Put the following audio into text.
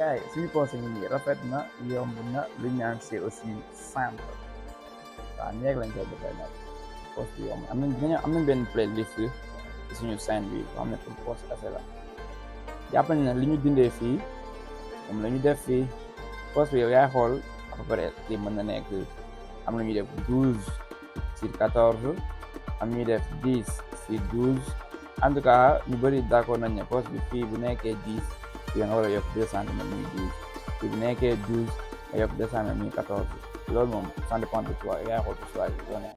gars yi suñu poste ngi nii rafet na yomb na lu ñaan c'est aussi simple waaw neeg lañ koy defee nag poste bi yomb am nañ benn playlist ci suñu scène bi boo xam ne pour poste kase la jàpp nañ ne li ñu dindee fii moom la ñu def fii poste bi yow yaay xool à peu près kii mën na nekk am na ñuy def 12/14 am ñuy def 10/12 en tout cas ñu bëri d'accord nañ ne poste bi fii bu nekkee 10 fii nga war a yokk 2 centimètres muy 12 fii bu nekkee 12 nga yokk 2 centimètres muy 14 loolu moom ça dépend de toi yaay xool ci choix bi